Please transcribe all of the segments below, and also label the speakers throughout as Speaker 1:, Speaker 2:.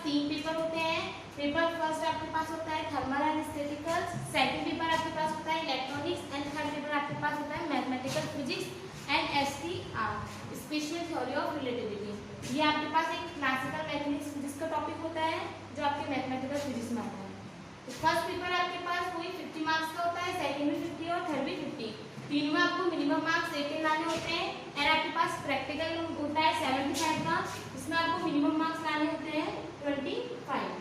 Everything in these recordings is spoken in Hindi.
Speaker 1: तीन पेपर होते हैं। पेपर फर्स्ट आपके पास होता है thermal and statistical, second paper आपके पास होता है इलेक्ट्रॉनिक्स एंड थर्ड पेपर आपके पास होता है mathematical physics and STR special theory of relativity. ये आपके पास एक क्लासिकल मैथमेटिक्स फिजिक्स का टॉपिक होता है जो आपके मैथमेटिकल फिजिक्स में आता है। तो फर्स्ट पेपर आपके पास वही 50 मार्क्स का होता है, सेकंड में 50 और थर्ड में 50। तीनों में आपको मिनिमम मार्क्स 18 लाने होते हैं एंड आपके पास प्रैक्टिकल होता है 75 का, इसमें आपको मिनिमम मार्क्स लाने होते हैं 25।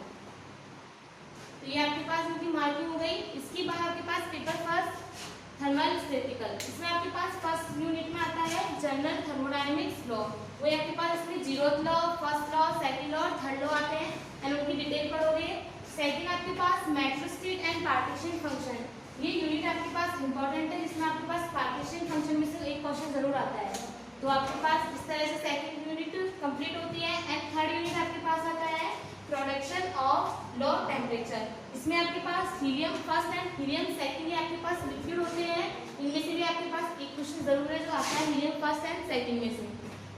Speaker 1: तो ये आपके पास इनकी मार्किंग हो गई। इसके बाद आपके पास पेपर फर्स्ट थर्मल स्टैटिकल, इसमें आपके पास फर्स्ट यूनिट में आता है जनरल थर्मोडायनेमिक्स लॉ। वो आपके पास इसमें 0th law, first law, second law और थर्ड लॉ आते हैं एंड उनकी डिटेल पढ़ोगे। सेकंड आपके पास मैट्रिक्स एंड पार्टीशन फंक्शन, ये यूनिट आपके पास इंपॉर्टेंट है जिसमें आपके पास पार्टीशन फंक्शन में से एक क्वेश्चन जरूर आता है। तो आपके पास इस तरह से सेकंड यूनिट कंप्लीट होती है एंड थर्ड यूनिट आपके पास आता है प्रोडक्शन ऑफ लो टेम्परेचर। इसमें आपके पास helium first and helium second ये आपके पास लिक्विड होते हैं, इनमें से भी आपके पास एक क्वेश्चन जरूर है जो आता है हीलियम फर्स्ट एंड सेकंड में से।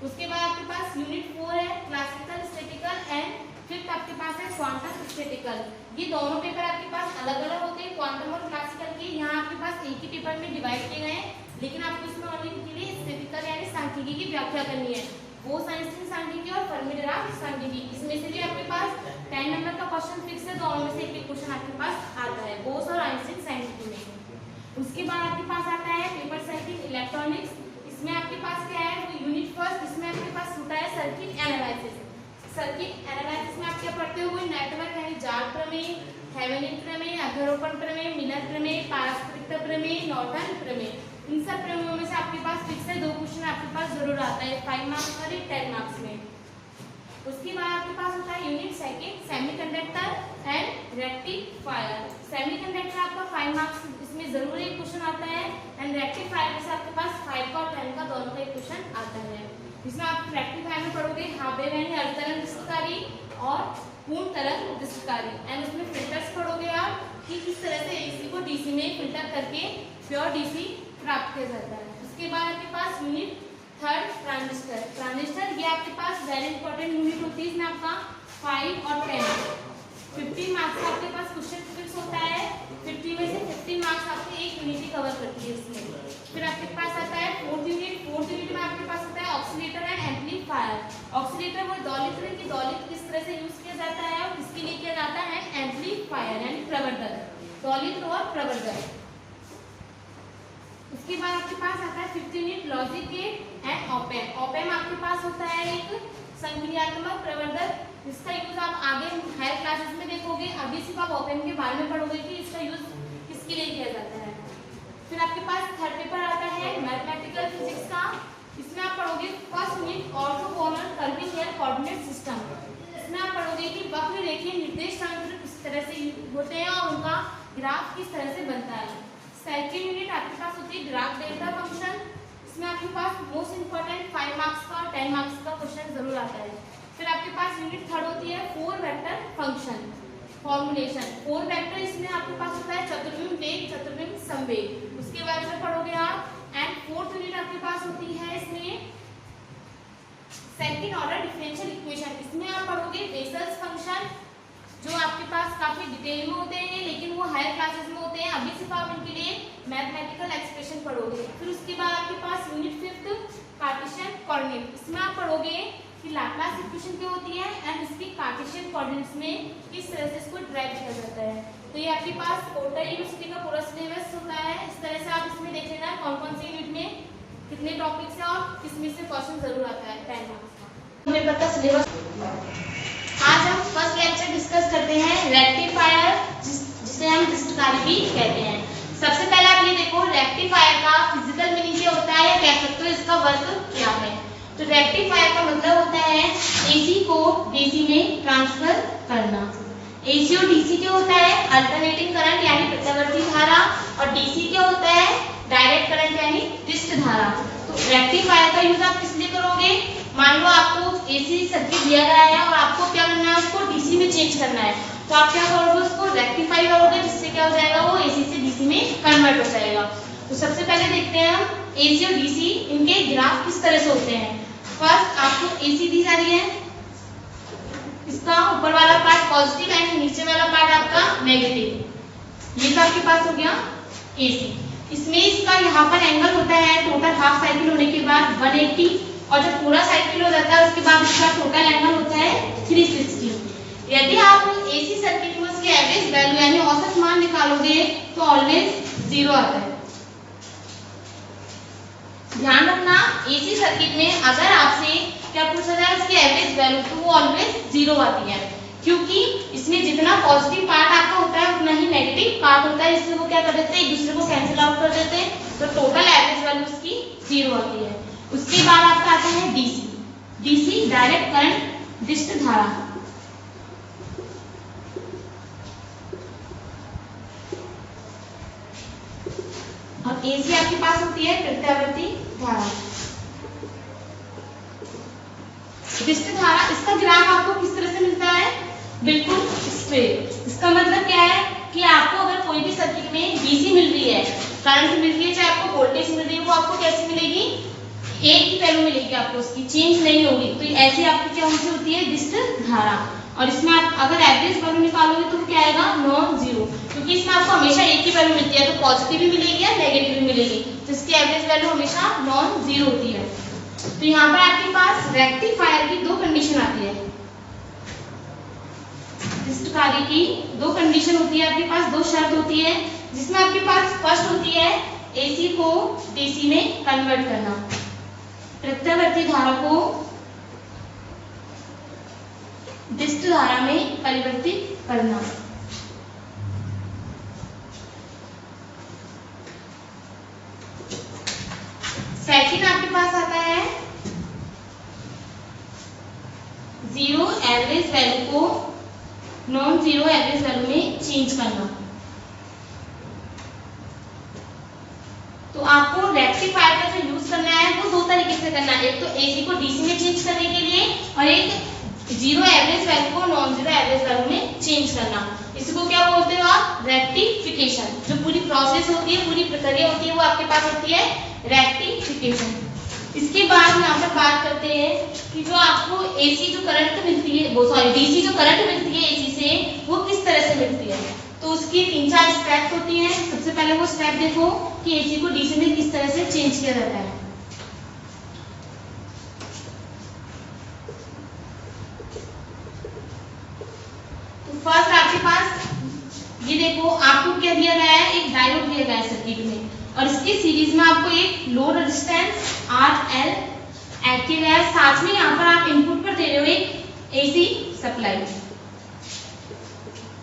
Speaker 1: उसके बाद आपके पास यूनिट 4 है क्लासिकल स्टैटिकल एंड फिफ्थ आपके पास है क्वांटम स्टैटिकल। ये दोनों पेपर आपके पास अलग अलग होते हैं क्वांटम और क्लासिकल के, यहाँ आपके पास एक ही पेपर में डिवाइड किए गए हैं, लेकिन आपको इसमें ओनली के लिए स्टैटिकल यानी सांख्यिकी की व्याख्या करनी है। वो साइंस सांख्यिकी और फर्मी-डिराक सांख्यिकी, इसमें से भी आपके पास 10 नंबर का क्वेश्चन फिक्स है, दोनों में से एक क्वेश्चन आपके पास आता है बोस और आइंस्टीन सांख्यिकी में। उसके बाद आपके पास आता है पेपर सेकंड इलेक्ट्रॉनिक्स, इसमें आपके पास क्या है वो यूनिट फर्स्ट, इसमें आपके पास होता है सर्किट एनालिसिस। सर्किट एनालिसिस में आप क्या पढ़ते हो, कोई नेटवर्क यानी जाल प्रमेय, थेवेनिन प्रमेय, अध्यारोपण प्रमेय, मिलर प्रमेय, पारस्परिकता प्रमेय, नॉर्टन प्रमेय, इन सब प्रमेयों में से आपके पास फिक्स है 2 क्वेश्चन आपके पास जरूर आता है 5 मार्क्स और 10 मार्क्स में। उसके बाद आपके पास होता है unit second semiconductor and rectifier. Semiconductor आपका 5 मार्क्स इसमें जरूर एक क्वेश्चन आता है एंड रेक्टिफायर में से आपके पास 5 का और 10 का दोनों का एक क्वेश्चन आता है। इसमें आप रेक्टिफायर में पढ़ोगे हावे यानी अर्धतरंग डिस्ककारी और पूर्ण तरंग डिस्ककारी एंड उसमें फिल्टर्स पढ़ोगे आप कि किस तरह से AC को DC में फिल्टर करके प्योर DC प्राप्त किया जाता है। उसके बाद आपके पास यूनिट थर्ड ट्रांजिस्टर। ट्रांजिस्टर ये आपके पास वेरी इंपॉर्टेंट यूनिट होती है, इसमें आपका 5 और 10 50 मार्क्स का आपके पास क्वेश्चन फिक्स होता है। 50 में से 15 मार्क्स आपके एक यूनिट ही कवर करती है इसमें। फिर आपके पास आता है फोर्थ यूनिट में आपके पास होता है ऑक्सीलेटर एंड एम्पलीफायर। ऑक्सीलेटर वो दौलित्र है कि दौलित्र किस तरह से यूज किया जाता है और किसके लिए किया जाता है, एम्पलीफायर यानी प्रवर्धक, दौलित्र और प्रवर्धक। उसके बाद आपके पास आता है 5th unit logic gate and op amp. Op amp आपके पास होता है एक संक्रियात्मक प्रवर्धक, जिसका यूज आप आगे हायर क्लासेस में देखोगे, अभी सिर्फ आप ऑप-एम्प के बारे में पढ़ोगे कि इसका यूज किसके लिए किया जाता है। फिर आपके पास थर्ड पेपर आता है मैथमेटिकल फिजिक्स का, इसमें आप पढ़ोगे first unit orthogonal curvilinear coordinate system. इसमें आप पढ़ोगे कि वक्र रेखीय निर्देशांक किस तरह से होते हैं और उनका ग्राफ किस तरह से बनता है। सेकंड यूनिट आपके पास होती है डिराक डेल्टा फंक्शन, इसमें आपके पास मोस्ट इंपोर्टेंट 5 मार्क्स का और 10 मार्क्स का क्वेश्चन जरूर आता है। फिर आपके पास यूनिट थर्ड होती है 4 वेक्टर फंक्शन फॉर्मुलेशन। 4 वेक्टर इसमें आपके पास होता है चतुर्विम वेग, चतुर्विम संवेग, उसके बारे में पढ़ोगे आप। एंड फोर्थ यूनिट आपके पास होती है इसमें सेकंड ऑर्डर डिफरेंशियल इक्वेशन, इसमें आप पढ़ोगे बेसल्स फंक्शन जो आपके पास काफी डिटेल में होते हैं लेकिन वो हायर क्लासेस में होते हैं, अभी सिर्फ आप इनके लिए मैथमेटिकल एक्सप्रेशन पढ़ोगे। फिर उसके बाद आपके पास यूनिट 5th कार्टेशियन कोऑर्डिनेट, इसमें आप पढ़ोगे कि लाप्लास इक्वेशन क्या होती है एंड इसकी कार्टेशियन कोऑर्डिनेट्स में किस तरह से इसको ड्राइव किया जाता है। तो ये आपके पास कोटा यूनिवर्सिटी का पूरा सिलेबस होता है, इस तरह से आप इसमें देख लेना कौन कौन से यूनिट में कितने टॉपिक्स हैं और किसमें से क्वेश्चन जरूर आता है 10 मार्क्स का। पेपर का सिलेबस आज हम फर्स्ट लेक्चर डिस्कस करते हैं रेक्टिफायर, जिसे हम डिस्ककारी भी कहते हैं। सबसे पहले आप ये देखो रेक्टिफायर का फिजिकल मीनिंग क्या होता है या कह सकते हो इसका वर्क क्या है। तो रेक्टिफायर का मतलब होता है AC को DC में ट्रांसफर करना। AC और DC क्या होता है, अल्टरनेटिंग करंट यानी प्रत्यावर्ती धारा, और DC क्या होता है, डायरेक्ट करंट यानी पृष्ठ धारा। तो रेक्टिफायर का यूज आप किस लिए करोगे, मान लो आपको AC सर्किट दिया गया है और आपको क्या करना है, उसको DC में चेंज करना है, तो आप क्या करोगे, उसको रेक्टिफाई करोगे, जिससे क्या हो जाएगा, वो AC से DC में कन्वर्ट हो जाएगा। तो सबसे पहले देखते हैं हम AC और DC इनके ग्राफ किस तरह से होते हैं। फर्स्ट आपको AC दी जा रही है, इस उसका ऊपर वाला पार्ट पॉजिटिव एंड नीचे वाला पार्ट आपका नेगेटिव। ये तो आपके पास हो गया AC। इसमें इसका यहाँ पर एंगल होता है टोटल हाफ साइकिल होने के बाद 180, और जब पूरा साइकिल हो जाता है उसके बाद इसका टोटल एंगल होता है 360। यदि आप AC सर्किट में उसकी एवरेज वैल्यू यानी औसत मान निकालोगे तो ऑलवेज 0 आता है। ध्यान रखना, AC सर्किट में अगर आपसे क्या पूछा जाए उसकी एवरेज वैल्यू तो वो ऑलवेज 0 आती है, क्योंकि इसमें जितना पॉजिटिव पार्ट आपका होता है उतना ही नेगेटिव पार्ट होता है, इसलिए वो क्या कर देते हैं एक दूसरे को कैंसिल आउट कर देते हैं, तो टोटल एवरेज वैल्यू उसकी 0 आती है। उसके बाद आपका आता है DC डायरेक्ट करंट दिष्ट धारा। और AC आपके पास होती है प्रत्यावर्ती धारा। दिष्ट धारा, इसका ग्राफ आपको किस तरह से मिलता है, बिल्कुल स्ट्रेट। इसका मतलब क्या है कि आपको अगर कोई भी सर्किट में DC मिल रही है, करंट मिल रही है, चाहे आपको वोल्टेज मिल रही है, वो आपको कैसे मिलेगी, एक ही वैल्यू मिलेगी आपको, उसकी चेंज नहीं होगी। तो ऐसे आपकी क्या होती है दिष्ट धारा। और इसमें आप अगर एवरेज वैल्यू निकालोगे तो क्या आएगा नॉन जीरो, क्योंकि इसमें आपको हमेशा एक ही वैल्यू मिलती है, तो पॉजिटिव भी मिलेगी या नेगेटिव भी मिलेगी, तो इसकी एवरेज वैल्यू हमेशा नॉन जीरो होती है। तो यहाँ पर आपके पास रेक्टिफायर की 2 कंडीशन आती है, दिष्ट कार्य की 2 कंडीशन होती है, आपके पास 2 शर्त होती है, जिसमें आपके पास फर्स्ट होती है AC को DC में कन्वर्ट करना, प्रत्यावर्ती धारा को दिष्ट धारा में परिवर्तित करना। सेकंड आपके पास आता है जीरो एवरेज वैल्यू को नॉन जीरो एवरेज वैल्यू में चेंज करना। तो आपको रेक्टिफायर का जो यूज करना है वो 2 तरीके से करना है, एक तो AC को DC में चेंज करने के लिए और एक जीरो एवरेज वैल्यू को नॉन जीरो एवरेज वैल्यू में चेंज करना। इसको क्या बोलते हो आप, रेक्टिफिकेशन। जो पूरी प्रोसेस होती है, पूरी प्रक्रिया होती है, वो आपके पास होती है रेक्टिफिकेशन। इसके बाद यहाँ पर बात करते हैं कि जो आपको AC जो करंट मिलती है, वो DC जो करंट मिलती है AC से, वो किस तरह से मिलती है। तो उसकी 3-4 स्टेप होती हैं। सबसे पहले वो स्टेप देखो कि AC को DC में किस तरह से चेंज किया जाता है। तो फर्स्ट आपके पास ये देखो, आपको क्या दिया गया है, एक डायोड दिया गया है सर्किट में, और इसके सीरीज में आपको एक लोड रेजिस्टेंस RL ऐड किया गया है। साथ में यहाँ पर आप इनपुट पर दे रहे हो एक AC सप्लाई,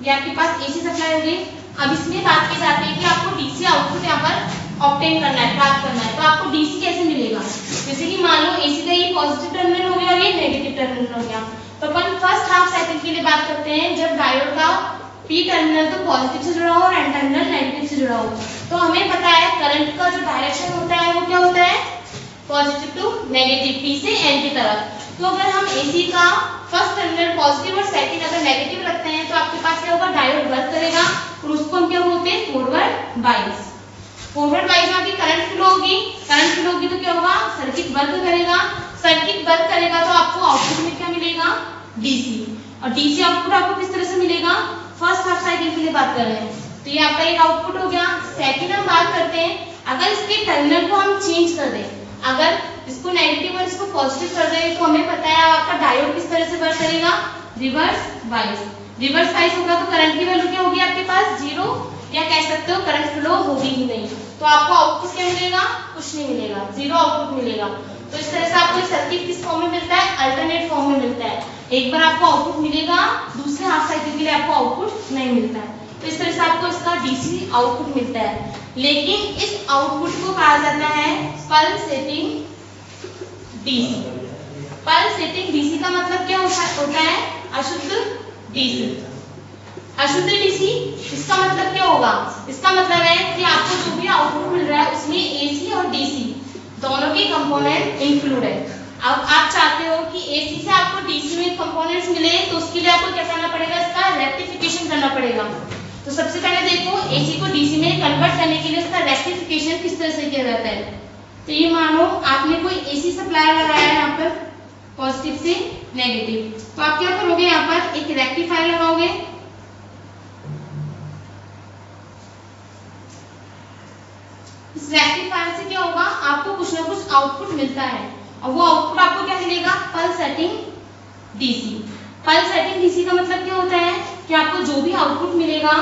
Speaker 1: ये आपके पास AC सप्लाई होगी। अब इसमें बात की जाती है कि आपको DC आउटपुट यहाँ पर ऑब्टेन करना है, प्राप्त करना है। तो आपको DC कैसे मिलेगा, जैसे कि मान लो AC का ये पॉजिटिव टर्मिनल हो गया और ये नेगेटिव टर्मिनल हो गया। तो अपन फर्स्ट हाफ साइकिल के लिए बात करते हैं, जब डायोड का P टर्मिनल तो पॉजिटिव से जुड़ा हो और N टर्मिनल नेगेटिव से जुड़ा हो। तो हमें पता है करंट का जो डायरेक्शन होता है वो क्या होता है, पॉजिटिव टू नेगेटिव, P से N की तरफ। तो अगर हम AC का फर्स्ट टर्मिनल पॉजिटिव और सेकंड अगर नेगेटिव रखते हैं तो आपके पास क्या होगा, डायोड वर्क करेगा, और उसको हम क्या बोलते हैं, फॉरवर्ड बायस। फॉरवर्ड बायस में आपकी करंट फ्लो होगी, करंट फ्लो होगी तो क्या होगा, सर्किट वर्क करेगा, सर्किट वर्क करेगा तो आपको आउटपुट में क्या मिलेगा, DC। और DC आउटपुट आपको किस तरह से मिलेगा, फर्स्ट हाफ साइकिल के लिए बात कर रहे हैं, तो ये आपका एक आउटपुट हो गया। सेकंड हम बात करते हैं, अगर इसके टर्मिनल को हम चेंज कर दें, अगर इसको नेगेटिव और इसको पॉजिटिव कर दें, तो हमें पता है आपका डायोड किस तरह से वर्क करेगा, रिवर्स बायस। रिवर्स बायस होगा तो करंट की वैल्यू क्या होगी आपके पास, 0, या कह सकते हो करंट फ्लो होगी ही नहीं। तो आपको आउटपुट क्या मिलेगा, कुछ नहीं मिलेगा, 0 आउटपुट मिलेगा। तो इस तरह से आपको सर्किट किस फॉर्म में मिलता है, अल्टरनेट फॉर्म में मिलता है। एक बार आपको आउटपुट मिलेगा, दूसरे हाफ साइकिल के लिए आपको आउटपुट नहीं मिलता है। तो इस तरह से आपको इसका DC आउटपुट मिलता है, लेकिन इस आउटपुट को कहा जाता है पल्सेटिंग DC। पल्सेटिंग DC का मतलब क्या होता है, अशुद्ध DC। अशुद्ध DC इसका मतलब क्या होगा, इसका मतलब है कि आपको जो भी आउटपुट मिल रहा है उसमें AC और DC दोनों के कंपोनेंट इंक्लूड है। अब आप चाहते हो कि AC से आपको DC में कंपोनेंट्स मिले, तो उसके लिए आपको क्या करना पड़ेगा, इसका रेक्टिफिकेशन करना पड़ेगा। तो सबसे पहले देखो AC को DC में कन्वर्ट करने के लिए इसका रेक्टिफिकेशन किस तरह से किया जाता है। तो ये मानो आपने कोई AC सप्लाई लगाया है यहाँ पर पॉजिटिव से, नेगेटिव। तो आप क्या करोगे, यहाँ पर एक रेक्टिफायर लगाओगे। इस रेक्टिफायर से क्या होगा, आपको कुछ ना कुछ आउटपुट मिलता है और वो आउटपुट आपको क्या मिलेगा, pulse setting DC. Pulse setting DC का मतलब क्या होता है कि आपको जो भी आउटपुट मिलेगा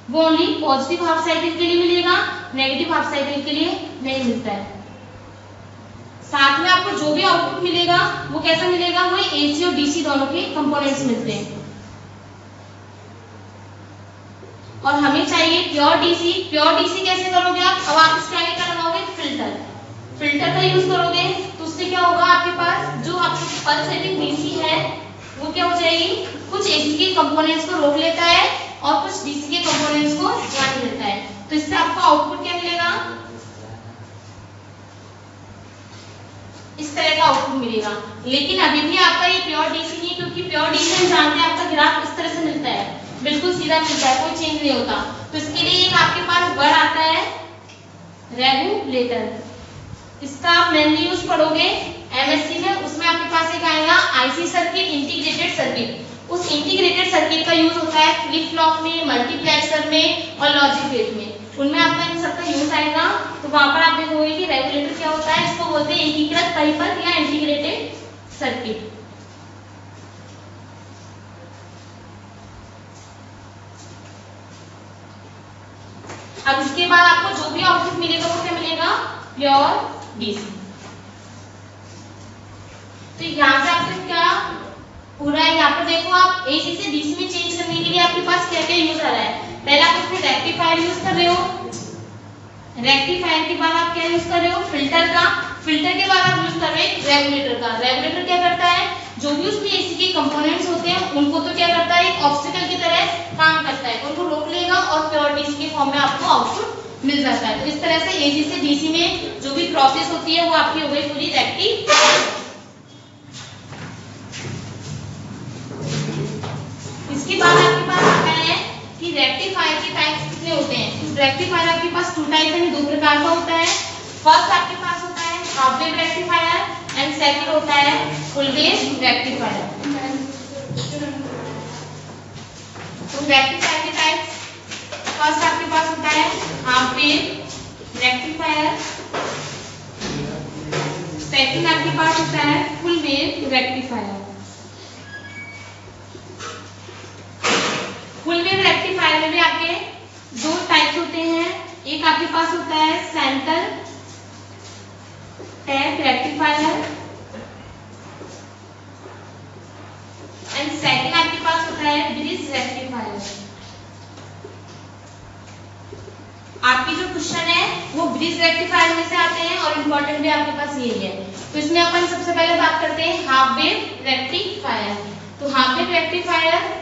Speaker 1: वो ओनली पॉजिटिव हाफ साइकिल के लिए मिलेगा, नेगेटिव हाफ साइकिल के लिए नहीं मिलता है। साथ में आपको जो भी आउटपुट मिलेगा वो कैसा मिलेगा, वो एसी और डीसी दोनों के कंपोनेंट्स मिलते हैं। और हमें चाहिए प्योर डीसी। प्योर डीसी कैसे करोगे आप, अब आप इसके आगे क्या लगाओगे, फिल्टर। फिल्टर का यूज करोगे तो उससे क्या होगा, आपके पास जो आपकी पल्स सेटिंग डीसी है वो क्या हो जाएगी, कुछ एसी के कंपोनेंट्स को रोक लेता है और कुछ डीसी के कंपोनेंट्स को जाने देता है। तो इससे आपको आउटपुट क्या मिलेगा, इस तरह का आउटपुट मिलेगा। लेकिन अभी भी आपका ये प्योर डीसी नहीं है, क्योंकि प्योर डीसी हम जानते हैं आपका ग्राफ इस तरह से मिलता है, बिल्कुल सीधा मिलता है, कोई चेंज नहीं होता। तो इसके लिए एक आपके पास वर्ड आता है रेगुलेटर। इसका आप मेनली यूज पढ़ोगे एमएससी में, उसमें आपके पास एक आएगा आईसी सर्किट, इंटीग्रेटेड सर्किट। उस इंटीग्रेटेड सर्किट का यूज होता है फ्लिप फ्लॉप में, मल्टीप्लेक्सर में और लॉजिक गेट में, उनमें आपका इन सबका यूज आएगा। तो वहां पर आप देखोगे कि रेगुलेटर क्या होता है, इसको बोलते हैं एकीकृत परिपथ या इंटीग्रेटेड सर्किट। अब इसके बाद आपको जो भी आउटपुट मिलेगा वो क्या मिलेगा, प्योर डीसी। तो यहाँ से आपसे क्या पूरा है, यहाँ पर देखो आप एसी से डीसी में चेंज करने के लिए आपके पास क्या क्या यूज आ रहा है। पहले आप इसमें रेक्टिफायर यूज कर रहे हो, रेक्टिफायर के बाद आप क्या यूज कर रहे हो, फिल्टर का। फिल्टर के बाद आप यूज कर रहे हैं रेगुलेटर का। रेगुलेटर क्या करता है, जो भी उसमें एसी के कंपोनेंट्स होते हैं उनको तो क्या करता है, एक ऑब्स्टिकल की तरह काम करता है, उनको रोक लेगा और प्योर डीसी के फॉर्म में आपको आउटपुट मिल जाता है। तो इस तरह से एसी से डीसी में जो भी प्रोसेस होती है वो आपकी हो गई पूरी रेक्टिफायर। इसके बाद आपके पास आता है कि रेक्टिफायर के टाइप्स कितने होते हैं। रेक्टिफायर आपके पास टू टाइप यानी दो प्रकार का होता है। फर्स्ट आपके पास होता है half wave rectifier and second होता है फुल वेव रेक्टिफायर। तो रेक्टिफायर के टाइप्स, फर्स्ट आपके पास होता है हाफ वेव रेक्टिफायर, सेकंड आपके पास होता है full wave rectifier. Full wave rectifier में भी आपके दो टाइप्स होते हैं। एक आपके पास होता है centre tap rectifier and second आपके पास होता है ब्रिज रेक्टिफायर। आपकी जो क्वेश्चन है वो ब्रिज रेक्टिफायर में से आते हैं और इम्पोर्टेंट भी आपके पास यही है। तो इसमें अपन सबसे पहले बात करते हैं हाफ वेव रेक्टिफायर। तो हाफ वेव रेक्टिफायर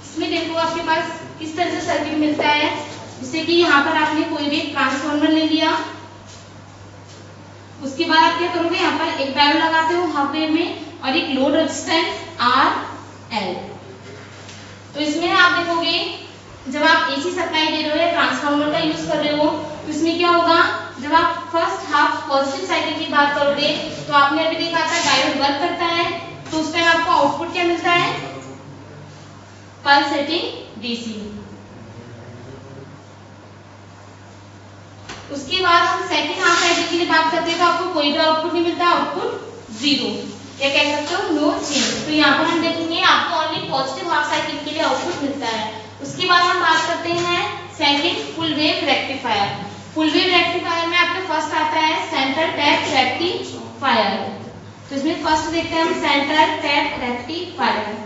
Speaker 1: इसमें देखो आपके पास किस तरह से सर्किट मिलता है, जैसे कि यहाँ पर आपने कोई भी ट्रांसफार्मर ले लिया, उसके बाद आप क्या करोगे, यहाँ पर एक डायोड लगाते हो हाफ वेव में और एक लोड रेजिस्टेंस RL। तो इसमें आप देखोगे जब आप एसी सप्लाई दे रहे हो या ट्रांसफार्मर का यूज कर रहे हो तो इसमें क्या होगा, जब आप फर्स्ट हाफ पॉजिटिव साइकिल की बात करोगे तो आपने अभी देखा था डायोड वर्क करता है, तो उस टाइम आपको आउटपुट क्या मिलता है, पल्स सेटिंग डीसी। उसके बाद हम सेकंड हाफ साइकिल के लिए बात करते हैं तो आपको कोई भी आउटपुट नहीं मिलता, आउटपुट जीरो या कह सकते हो नो चेंज। तो यहाँ पर हम देखेंगे आपको ओनली पॉजिटिव हाफ साइकिल के लिए आउटपुट मिलता है। उसके बाद हम बात करते हैं second full wave rectifier. Full wave rectifier में आपके फर्स्ट आता है सेंटर टैप रेक्टिफायर। तो इसमें फर्स्ट देखते हैं हम सेंटर टैप रेक्टिफायर।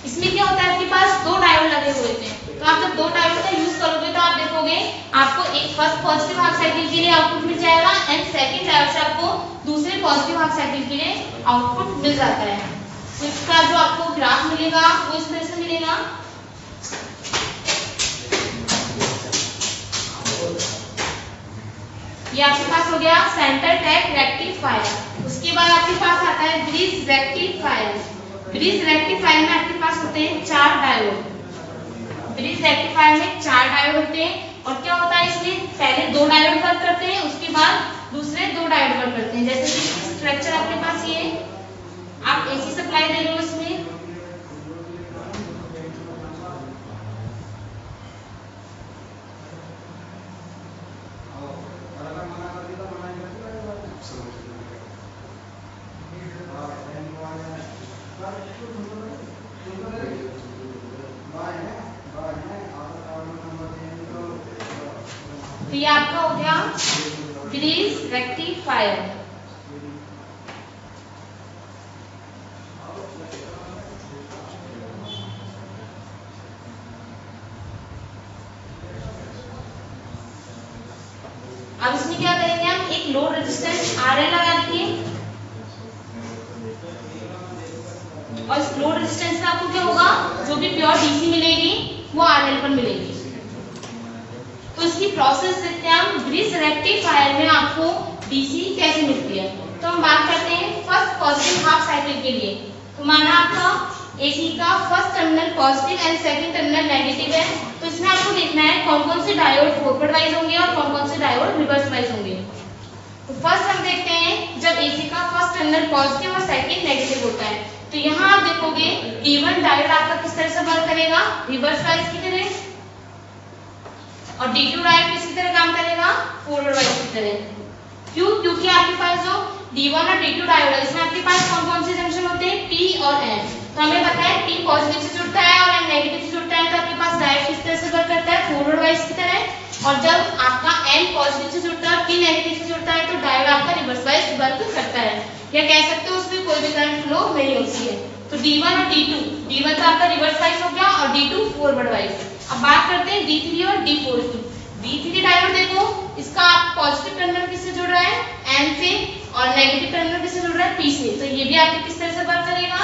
Speaker 1: इसमें क्या होता है, आपके पास दो डायोड लगे हुए थे, तो आप जब दो डायोड का यूज करोगे तो आप देखोगे आपको एक फर्स्ट पॉजिटिव हाफ साइकिल के लिए आउटपुट मिल जाएगा एंड सेकंड डायोड से आपको दूसरे पॉजिटिव हाफ साइकिल के लिए आउटपुट मिल जाता है। तो इसका जो आपको ग्राफ मिलेगा वो इस तरह से मिलेगा। ये आपके पास हो गया सेंटर टैप रेक्टिफायर। उसके बाद आपके पास आता है ब्रिज रेक्टिफायर। ब्रिज रेक्टिफायर में आपके पास होते हैं 4 डायोड। ब्रिज रेक्टिफायर में 4 डायोड होते हैं और क्या होता है इसमें पहले 2 डायोड वर्क करते हैं, उसके बाद दूसरे 2 डायोड वर्क करते हैं। जैसे कि स्ट्रक्चर आपके पास ये आप एसी सप्लाई दे रहे हो इसमें, तो ये आपका हो गया ग्रीस रेक्टिफायर। अब इसमें क्या करेंगे हम, एक लोड रेजिस्टेंस RL लगा देंगे और इस लोड रेजिस्टेंस का आपको क्या होगा, जो भी प्योर डीसी मिलेगी वो RL पर मिलेगी। तो इसकी प्रोसेस देखते हैं हम, ग्रीस रेक्टिफायर में आपको डीसी कैसे मिलती है। तो हम बात करते हैं फर्स्ट पॉजिटिव हाफ साइकिल के लिए। तो माना आपका एसी का first terminal positive and second terminal negative है, तो इसमें आपको देखना है कौन कौन से डायोड फॉरवर्ड वाइज होंगे और कौन कौन से डायोड रिवर्स वाइज होंगे। तो फर्स्ट हम देखते हैं जब एसी का फर्स्ट टर्मिनल पॉजिटिव और सेकंड नेगेटिव होता है, तो यहाँ आप देखोगे D1 डायोड आपका किस तरह से वर्क करेगा, रिवर्स वाइज की तरह, और D2 डायोड किसी तरह काम करेगा, फॉरवर्ड वाइज की तरह। क्यों? क्योंकि आपके पास जो D1 और D2 डायोड है, इसमें आपके पास कौन कौन से जंक्शन होते हैं, P और N। तो हमें पता है P पॉजिटिव से जुड़ता है और N नेगेटिव से जुड़ता है, तो आपके पास डायोड किस तरह से वर्क करता है, फॉरवर्ड वाइज की तरह। और जब आपका N पॉजिटिव से जुड़ता है, P नेगेटिव से जुड़ता है, तो डायोड आपका रिवर्स वाइज वर्क करता है, या कह सकते हो उसमें कोई भी करंट फ्लो नहीं होती है। तो D1 और D2, D1 तो आपका रिवर्स वाइज हो गया और D2 फॉरवर्ड वाइज। अब बात करते हैं D3 और D4 की। D3 डायोड देखो, इसका आप पॉजिटिव टर्मिनल किससे जुड़ रहा है, N से, और नेगेटिव टर्मिनल किससे जुड़ रहा है, P से। तो ये भी आपके किस तरह से वर्क करेगा,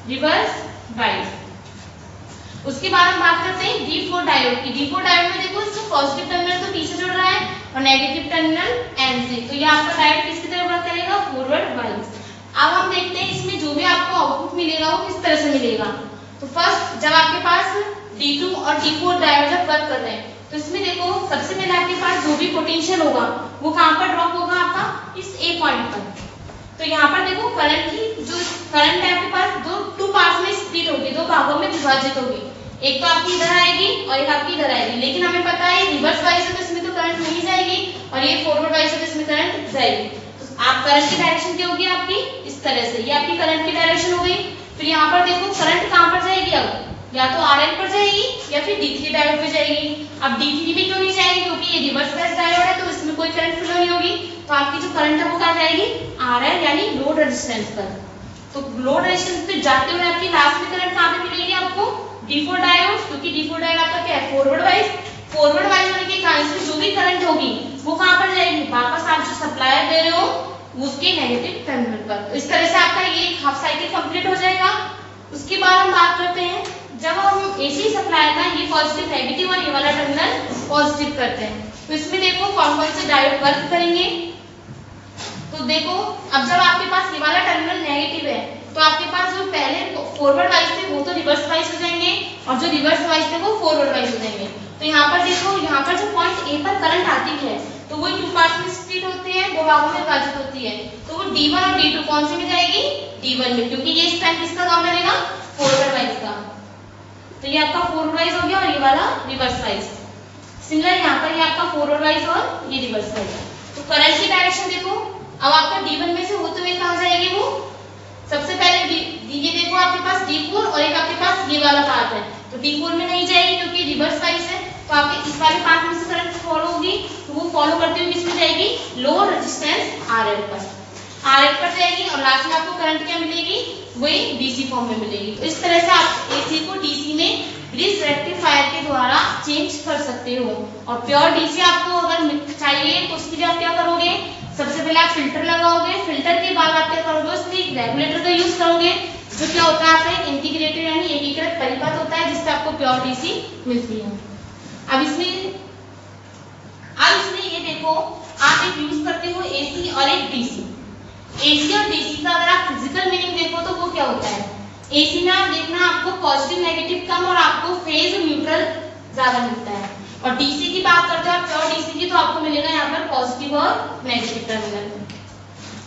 Speaker 1: रिवर्स वाइज। उसके बाद हम बात करते हैं D4 डायोड की। D4 डायोड में देखो, इसका पॉजिटिव टर्मिनल तो P से जुड़ रहा है और नेगेटिव टर्मिनल N से, तो ये आपका डायोड किसकी तरह वर्क करेगा, फॉरवर्ड वाइज। अब हम देखते हैं इसमें जो भी आपको आउटपुट मिलेगा वो किस तरह से मिलेगा। तो फर्स्ट जब आपके पास D2 और D4 डायोड जब वर्क कर रहे हैं, तो इसमें देखो सबसे पहले आपके पास जो भी पोटेंशियल होगा वो कहाँ पर ड्रॉप होगा, आपका इस A पॉइंट पर। तो यहाँ पर देखो करंट की जो करंट है आपके पास टू पार्ट्स में स्प्लिट होगी, दो भागों में विभाजित होगी। एक तो आपकी इधर आएगी और एक आपकी इधर आएगी, लेकिन हमें पता है रिवर्स वाइज है तो इसमें तो करंट नहीं जाएगी, और ये फॉरवर्ड वाइज है तो इसमें करंट जाएगी। तो आप करंट की डायरेक्शन क्या होगी आपकी, इस तरह से, ये आपकी करंट की डायरेक्शन हो गई। फिर यहाँ पर देखो करंट कहाँ पर जाएगी, अब या तो RL पर जाएगी या फिर D3 डायोड पे जाएगी। अब D3 भी क्यों नहीं जाएगी, क्योंकि ये रिवर्स वाइज डायोड है, तो इसमें कोई करंट फ्लो नहीं होगी, तो आपकी जो करंट है वो कहाँ जाएगी, RL यानी लोड रेजिस्टेंस पर। तो लोड रेजिस्टेंस पे जाते हुए आपकी लास्ट में करंट कहाँ पे मिलेगी आपको, D4 डायोड, क्योंकि D4 डायोड आपका क्या है, फॉरवर्ड वाइज। फॉरवर्ड वाइज होने के कारण से जो भी करंट होगी वो कहाँ पर जाएगी, वापस आप जो सप्लायर दे रहे हो उसके नेगेटिव टर्मिनल पर। तो इस तरह से आपका ये हाफ साइकिल कंप्लीट हो जाएगा। उसके बाद हम बात करते हैं जब हम एसी सप्लाई का ये पॉजिटिव नेगेटिव और ये वाला टर्मिनल पॉजिटिव करते हैं, तो इसमें देखो कौन कौन से डायोड वर्क करेंगे। तो देखो अब जब आपके पास ये वाला टर्मिनल नेगेटिव है, तो आपके पास जो पहले फॉरवर्ड वाइज थे वो तो रिवर्स वाइज हो जाएंगे, और जो रिवर्स वाइज थे वो फॉरवर्ड वाइज हो जाएंगे। तो यहाँ पर देखो, यहाँ पर जो पॉइंट A पर करंट आती है तो वो टू पार्ट्स में स्प्लिट होती है, दो भागों में विभाजित होती है। तो वो D1 और D2 कौन से में जाएगी, D1 में, क्योंकि ये स्ट्रैंड किसका काम करेगा, फॉरवर्ड वाइज का। तो ये आपका फॉरवर्ड वाइज हो गया और ये वाला रिवर्स वाइज। सिमिलर यहाँ पर ये आपका फॉरवर्ड वाइज और ये रिवर्स वाइज। तो करंट की डायरेक्शन देखो, अब आपका D1 में से होते हुए कहाँ जाएगी वो, सबसे पहले ये देखो आपके पास D4 और एक आपके पास ये वाला पार्ट है, तो D4 में नहीं जाएगी क्योंकि रिवर्स वाइज है, तो आपके इस वाले पार्ट में से करंट फॉलो होगी, तो वो फॉलो करते हुए किसमें जाएगी, लोड रेजिस्टेंस RL पर जाएगी, और लास्ट में आपको करंट क्या मिलेगी, वही डीसी फॉर्म में मिलेगी। तो इस तरह से आप एसी को डीसी में ग्रीस रेक्टिफायर के द्वारा चेंज कर सकते हो। और प्योर डीसी आपको अगर चाहिए तो उसके लिए आप क्या करोगे, सबसे पहले आप फिल्टर लगाओगे, फिल्टर के बाद आप क्या करोगे, उसमें एक रेगुलेटर का यूज करोगे, जो क्या होता है आपका इंटीग्रेटेड यानी एकीकृत परिपथ होता है, जिससे आपको प्योर डीसी मिलती है। अब इसमें ये देखो, आप एक यूज करते हो एसी और एक डीसी। एसी और डीसी का अगर आप फिजिकल मीनिंग देखो तो वो क्या होता है, एसी में आप देखना आपको पॉजिटिव नेगेटिव कम और आपको फेज न्यूट्रल ज्यादा मिलता है, और डीसी की बात करते हो आप प्योर डीसी की, तो आपको मिलेगा यहाँ पर पॉजिटिव और नेगेटिव टर्मिनल।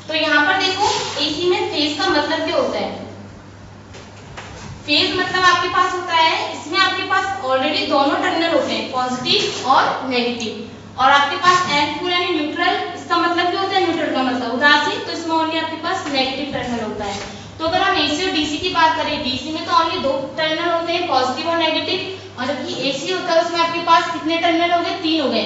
Speaker 1: तो यहाँ पर देखो एसी में फेज का मतलब क्या होता है। फेज मतलब आपके पास होता है, इसमें आपके पास ऑलरेडी दोनों टर्मिनल होते हैं, पॉजिटिव और नेगेटिव। और आपके पास एन पूल यानी न्यूट्रल, इसका मतलब क्या होता है, न्यूट्रल का मतलब उदासीन, तो इसमें ओनली आपके पास नेगेटिव टर्मिनल होता है। तो अगर हम एसी और डीसी की बात करें, डीसी में तो ओनली दो टर्मिनल होते हैं, पॉजिटिव और नेगेटिव। और जबकि एसी होता है उसमें आपके पास कितने टर्मिनल हो गए, 3 हो गए।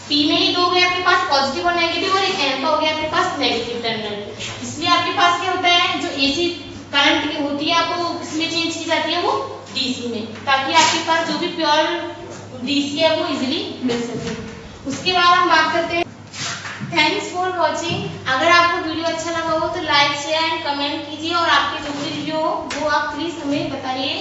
Speaker 1: पी में ही 2 हो गए आपके पास पॉजिटिव और नेगेटिव, और एक एन का हो गया आपके पास नेगेटिव टर्मिनल। इसलिए आपके पास क्या होता है, जो एसी करंट होती है आपको किसमें चेंज की जाती है, वो डीसी में, ताकि आपके पास जो भी प्योर डीसी है वो इजीली मिल सके। उसके बाद हम बात करते हैं। Thanks for watching. अगर आपको वीडियो अच्छा लगा हो तो लाइक शेयर एंड कमेंट कीजिए, और आपके जो भी रिव्यू हो वो आप प्लीज हमें बताइए।